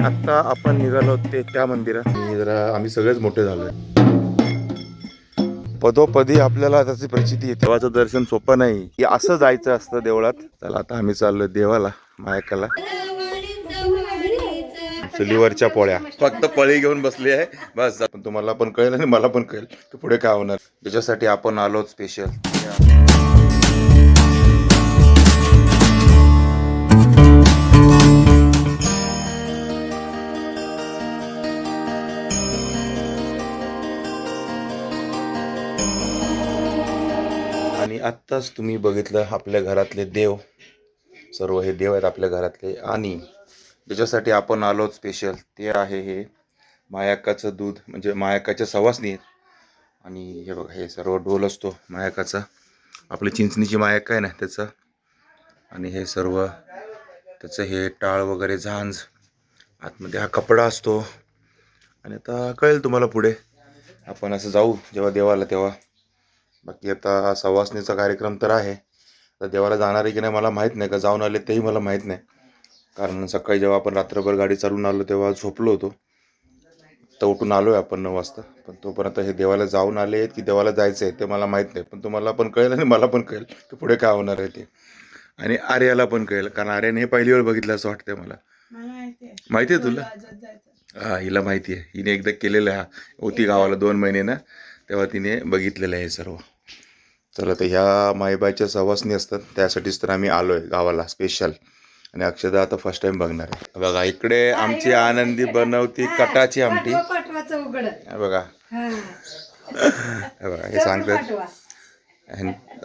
आता आपण निघालो ते त्या मंदिरात जरा आम्ही सगळेच मोठे झालोय. पदोपदी आपल्याला त्याची प्रचिती येते. देवाचं दर्शन सोपं नाही की असं जायचं असतं देवळात. चला आता आम्ही चाललोय देवाला मायकाला. चुलीवरच्या पोळ्या फक्त पळी घेऊन बसली आहे बस. तुम्हाला पण कळेल आणि मला पण कळेल की पुढे काय होणार. त्याच्यासाठी आपण आलो स्पेशल. आणि आत्ताच तुम्ही बघितलं आपल्या घरातले देव. सर्व हे देव आहेत आपल्या घरातले. आणि ज्याच्यासाठी आपण आलो स्पेशल ते आहे हे मायाकाचं दूध, म्हणजे मायाकाच्या सवासणी आहेत. आणि हे बघा हे सर्व ढोल असतो मायाकाचा, आपली चिंचणीची मायाक आहे ना त्याचं. आणि हे सर्व त्याचं हे टाळ वगैरे झांज, आतमध्ये हा कपडा असतो. आणि आता कळेल तुम्हाला पुढे आपण असं जाऊ जेव्हा देवाला तेव्हा. बाकी आता सवासणीचा कार्यक्रम तर आहे. तर देवाला जाणार आहे की नाही मला माहीत नाही, का जाऊन आले तेही मला माहीत नाही. कारण सकाळी जेव्हा आपण रात्रभर गाडी चालून आलो तेव्हा झोपलो होतो. तर उठून आलो आहे आपण 9 वाजता. पण तोपर्यंत हे देवाला जाऊन आले आहेत की देवाला जायचं आहे ते मला माहीत नाही. पण तुम्हाला पण कळेल आणि मला पण कळेल की पुढे काय होणार आहे ते. आणि आर्याला पण कळेल, कारण आर्याने हे पहिली वेळ बघितलं असं वाटतंय मला. माहिती आहे तुला? हां हिला माहिती आहे. हिने एकदा केलेलं आहे, होती गावाला 2 महिने ना, तेव्हा तिने बघितलेलं आहे सर्व. चला तर ह्या माईबाईच्या सवासणी असतात त्यासाठीच तर आम्ही आलो आहे गावाला स्पेशल. आणि अक्षदा आता फर्स्ट टाइम बघणार आहे. बघा इकडे आमची आनंदी बनवती कटाची आमटी. बघा बघा हे सांगतात,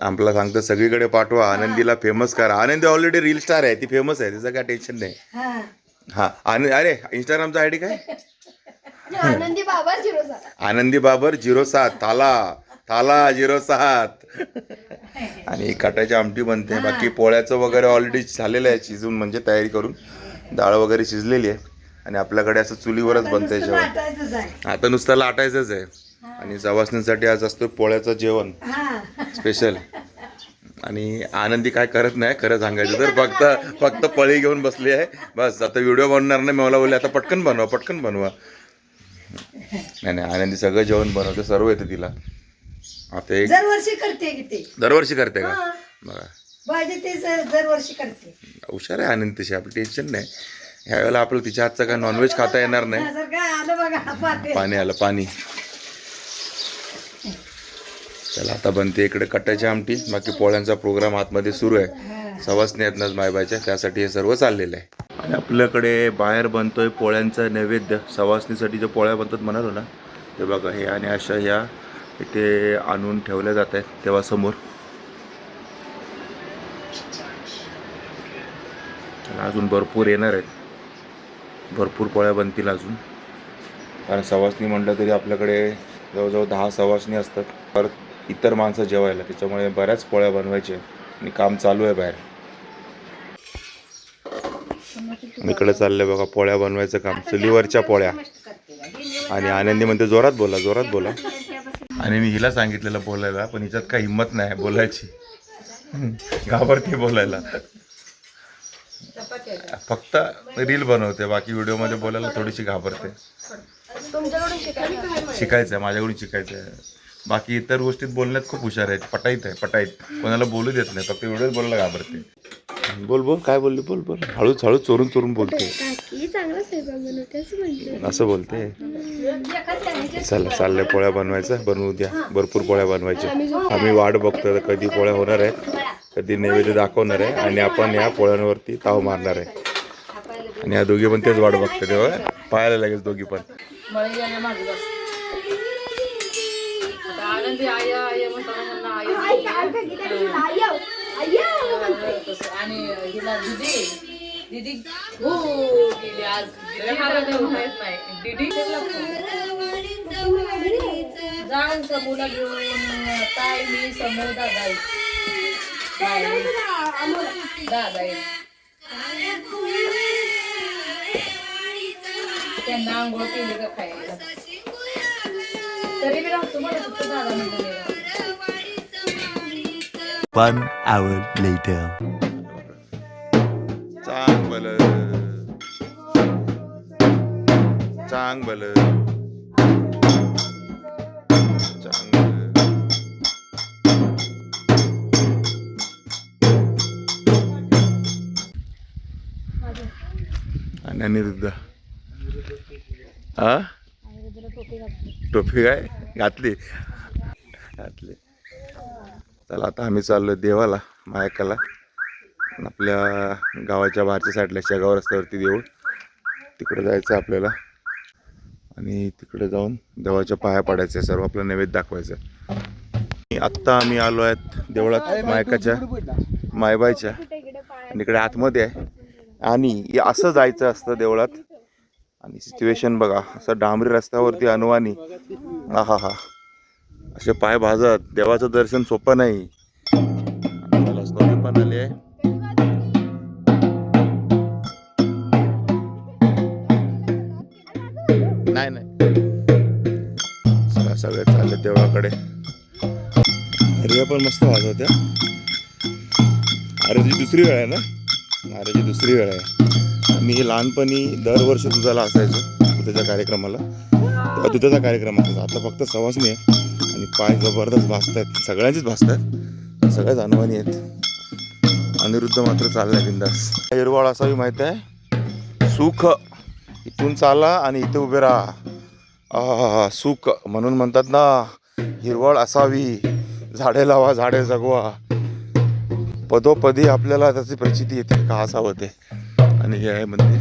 आम्हाला सांगतं सगळीकडे पाठवा, आनंदीला फेमस करा. आनंदी ऑलरेडी रील स्टार आहे, ती फेमस आहे, तिचं काय टेन्शन नाही. हा अरे इंस्टाग्रामचा आयडी काय? आनंदी बाबर 07 थाला 07. आणि काटाची आमटी बनते. बाकी पोळ्याचं वगैरे ऑलरेडी झालेलं आहे शिजून, म्हणजे तयारी करून डाळ वगैरे शिजलेली आहे. आणि आपल्याकडे असं चुलीवरच बनतंय जेवण. आता नुसतं लाटायचंच आहे. आणि सवासणीसाठी आज असतो पोळ्याचं जेवण स्पेशल. आणि आनंदी काय करत नाही खरं सांगायचं तर, फक्त पळी घेऊन बसली आहे बस. आता व्हिडिओ बनवणार नाही, मला बोलले आता पटकन बनवा. नाही आनंदी सगळं जेवण बनवते, सर्व येतं तिला. आता एक दरवर्षी करते का? बघा दरवर्षी करते. हुशार आहे आनंद तशी, आपलं टेन्शन नाही. ह्यावेळेला आपलं तिच्या हातचं काय नॉनव्हेज खाता येणार नाही. पाणी. चला आता बनते इकडे कटाची आमटी. बाकी पोळ्यांचा प्रोग्राम आतमध्ये सुरू आहे. सवासणी आहेत ना मायबाच्या, त्यासाठी हे सर्व चाललेलं आहे. आणि आपल्याकडे बाहेर बनतोय पोळ्यांचा नैवेद्य. सवासणीसाठी ज्या पोळ्या बनतात म्हणालो ना, ते बघा हे. आणि अशा ह्या इथे आणून ठेवल्या जात आहेत देवासमोर. अजून भरपूर येणार आहेत, भरपूर पोळ्या बनतील अजून. कारण सवासणी म्हटलं तरी आपल्याकडे जवळजवळ 10 सवासणी असतात, परत इतर माणसं जेवायला. त्याच्यामुळे बऱ्याच पोळ्या बनवायच्या आणि काम चालू आहे बाहेर. इकडे चाललंय बघा पोळ्या बनवायचं काम, चुलीवरच्या पोळ्या. आणि आनंदी म्हणते जोरात बोला. आणि मी हिला सांगितलेलं बोलायला, पण हिच्यात काही हिंमत नाही बोलायची, घाबरते बोलायला. फक्त रील बनवते, बाकी व्हिडिओमध्ये बोलायला थोडीशी घाबरते. शिकायचं आहे, माझ्याकडून शिकायचं आहे. बाकी इतर गोष्टीत बोलण्यात खूप हुशार आहेत, पटाईत. कोणाला बोलू देत नाही, फक्त व्हिडिओत बोलायला घाबरते. बोल काय बोलली, बोल हळू चोरून बोलते. असं बोलते. चला चाललंय पोळ्या बनवायचं, बनवू द्या. भरपूर पोळ्या बनवायच्या. आम्ही वाट बघतोय कधी पोळ्या होणार आहेत, कधी नैवेद्य दाखवणार आहे आणि आपण या पोळ्यांवरती ताव मारणार आहे. आणि या दोघी पण तेच वाट बघते, तेव्हा पाहायला लागेल दोघी पण. आणि हिला दीदी हो गेली आज दीदी जाण समूला घेऊन ताई मी समोर दादा त्यांना आंघोळ केली का खायला, तरी मी राहतो मला फक्त दादा म्हणून. 1 hour later. चांगलं चांगलं चांगलं. आणि अनिरुद्ध हा टोपी काय घातली घातली. चला आता आम्ही चाललोय देवाला मायकाला. आपल्या गावाच्या बाहेरच्या साईडला शेगाव रस्त्यावरती देऊळ तिकडे जायचं आपल्याला आणि तिकडे जाऊन देवाच्या पाया पडायचे, सर्व आपलं नैवेद्य दाखवायचं. आत्ता आम्ही आलो आहेत देवळात मायकाच्या मायबाईच्या आणि इकडे आतमध्ये आहे आणि असं जायचं असतं देवळात. आणि सिच्युएशन बघा, असं डांबरी रस्त्यावरती अनुवानी हा हा हा असे पाय भाजत देवाचं दर्शन सोपं नाही. मला स्नोवी पण आली आहे. नाही नाही चला सगळे चालले देवळाकडे. अरे पण मस्त वाजवत्या. अरे तुझी दुसरी वेळ आहे ना? अरेची दुसरी वेळ आहे. मी लहानपणी दरवर्षी दुधाला असायचो दुधाच्या कार्यक्रमाला, तेव्हा दुधाचा कार्यक्रम असायचा. आता फक्त सवासणी आहे आणि पाय जबरदस्त भासत आहेत, सगळ्यांचीच भासत आहेत, सगळ्याच अनवाणी आहेत. अनिरुद्ध मात्र चाललाय बिंदास. हिरवळ असावी माहिती आहे, सुख इथून चाला आणि इथे उभे राहा. सुख म्हणून म्हणतात ना, हिरवळ असावी, झाडे लावा झाडे जगवा. पदोपदी आपल्याला त्याची प्रचिती येते का असावं ते. आणि हे आहे मंदिर.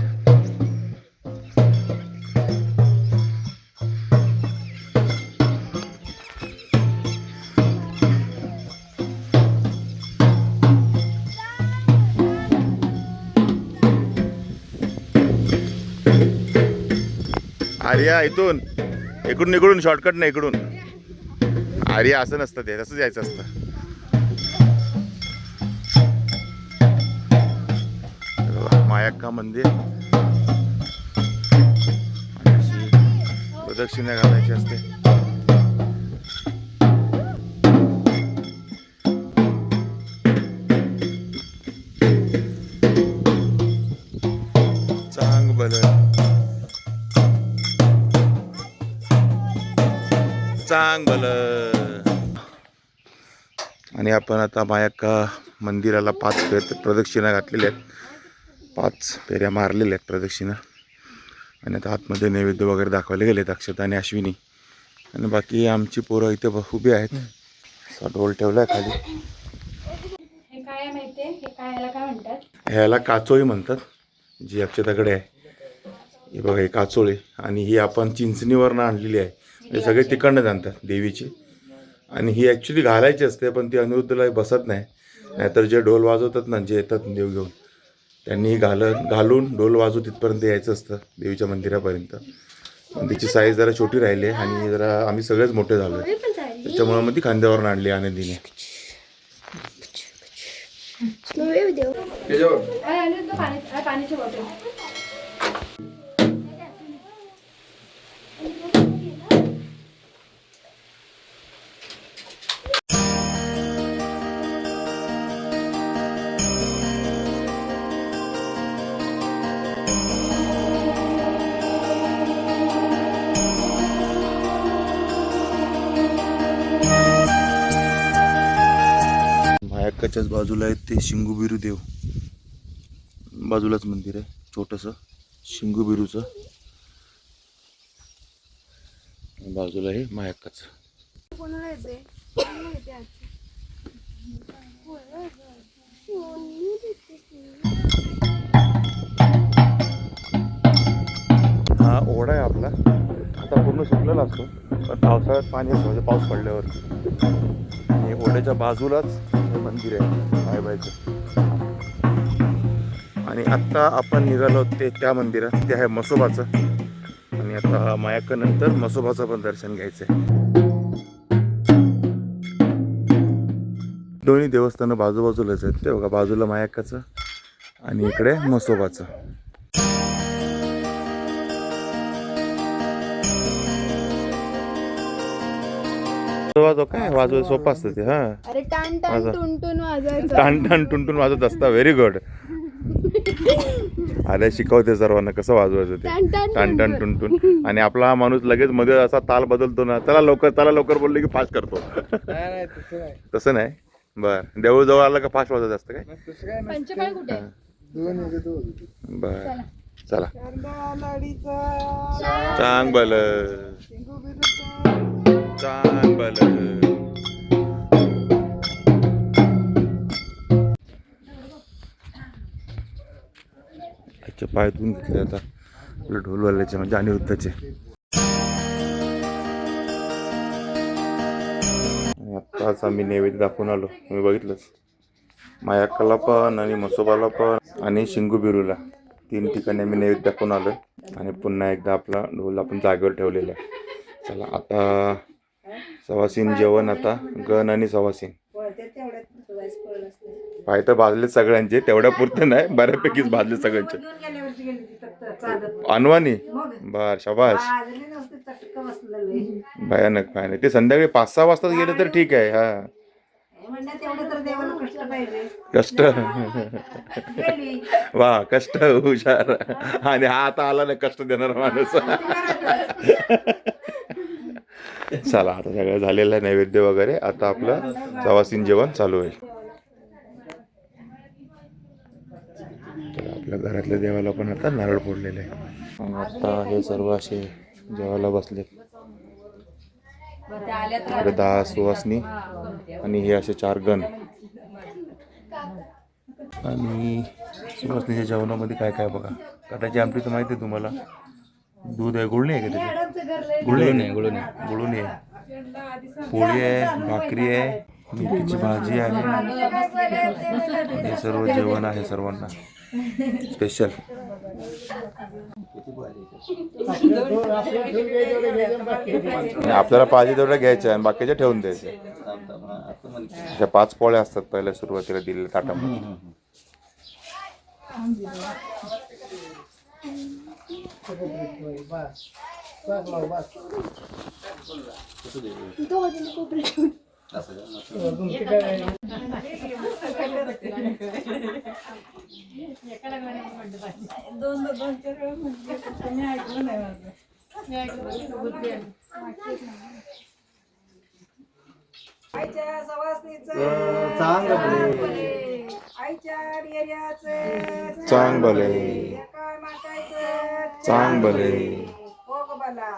आर्या इथून इकडून शॉर्टकट नाही इकडून. आर्या असं नसतं, ते तसंच यायचं असतं. मायक्का मंदिर अशी प्रदक्षिणा घालायची असते. चांगलं. आणि आपण आता मायक्का मंदिराला 5 प्रदक्षिणा घातलेल्या आहेत, 5 फेऱ्या मारलेल्या आहेत प्रदक्षिणा. आणि आता आतमध्ये नैवेद्य वगैरे दाखवायला गेलेत अक्षता आणि अश्विनी. आणि बाकी आमची पोरं इथे उभी आहेत. असा ढोल ठेवलाय खाली. हे काय माहितीये, हे काय काय म्हणतात? ह्याला काचोळी म्हणतात, जी अक्षताकडे आहे. हे बघा, हे काचोळी. आणि ही आपण चिंचणीवरनं आणलेली आहे. हे सगळे तिकडनं जाणतात देवीची. आणि ही ॲक्च्युली घालायची असते, पण ती अनिरुद्धला बसत नाही. नाहीतर जे ढोल वाजवतात ना, जे येतात देव घेऊन, त्यांनी घालून ढोल वाजवू तिथपर्यंत यायचं असतं देवीच्या मंदिरापर्यंत. पण तिची साईज जरा छोटी राहिली आहे आणि जरा आम्ही सगळेच मोठे झालो, त्याच्यामुळे मग ती खांद्यावरून आणली आनंदीने. पाण्याची बॉटल. मायक्काच्याच बाजूला आहेत ते शिंगुबिरू देव. बाजूलाच मंदिर आहे छोटंसं शिंगुबिरूचं. बाजूला हे मायक्काचं. हा ओढा आहे आपला. आता पूर्ण सुकलेला असतो, पण पावसाळ्यात पाणी असतं, म्हणजे पाऊस पडल्यावर. आणि ओढ्याच्या बाजूलाच हे मंदिर आहे मायबाईचं. आणि आत्ता आपण निघालो ते त्या मंदिरात, ते आहे म्हसोबाचं. आणि आता मायक्कानंतर म्हसोबाचं पण दर्शन घ्यायचं आहे. दोन्ही देवस्थानं बाजूबाजूलाच आहेत. ते बघा, बाजूला मायक्काचं आणि इकडे म्हसोबाचं. वाजव काय वाजवायला सोपं असतं ते. हा अरे टाण टाण टुनटुन वाजवायचं. टाण टाण टुनटुन वाजत असता. Very good. अरे शिकवते सर्वांना कसं वाजवायचं ते. टाण टाण टुनटुन. आणि आपला माणूस लगेच मध्ये असा ताल बदलतो ना. चला लवकर बोलले की फास्ट करतो. तसं नाही. बर देऊळ जवळ आलं का फास्ट वाजत असतं काय. पंचपाळ कुठे आहे? बर चला. चांग बल चांग बल. पाय धुवून घेतले आता ढोलवाल्याचे म्हणजे अनिरुद्धचे. आत्ताच आम्ही नैवेद्य दाखवून आलो. तुम्ही बघितलंच. मायाक्काला पण आणि म्हसोबाला पण आणि शिंगूबिरूला 3 ठिकाणी आम्ही नैवेद्य दाखवून आलो. आणि पुन्हा एकदा आपला ढोल आपण जागेवर ठेवलेला आहे. चला आता सवासीन जेवण. आता गण आणि सवासीन पाय तर भाजले सगळ्यांचे. तेवढ्या पुरते नाही बऱ्यापैकीच भाजले सगळ्यांचे. अनवानी बर शाबास. भयानक भयानक. ते संध्याकाळी 5-6 वाजता गेले तर ठीक आहे. हा कष्ट वा कष्ट हुशार. आणि हा आता आला नाही कष्ट देणार माणूस. चला आता सगळं झालेलं आहे नैवेद्य वगैरे. आता आपलं सवासीन जेवण चालू आहे. तर आपल्या घरातल्या देवाला पण आता नारळ फोडलेले आहे. आता हे सर्व असे जेवायला बसले. 10 सुवासनी आणि हे असे 4 गण. आणि सुवासनीच्या जेवणामध्ये काय काय बघा. कटाची आमटी तर माहिती आहे तुम्हाला. दूध आहे. गुळणी आहे का त्याची. गुळणी आहे. पोळी आहे. भाकरी आहे. मेथीची भाजी आहे. हे सर्व जेवण आहे सर्वांना स्पेशल. आपल्याला पाहिजे तेवढं घ्यायचं आणि बाकीच्या ठेवून द्यायचे. अशा 5 पोळ्या असतात पहिल्या सुरुवातीला दिलेल्या ताटामध्ये. आईच्या सवासनीचं आईच्या डेऱ्याचं चांग भले एका माताचं चांग भले. भोग बला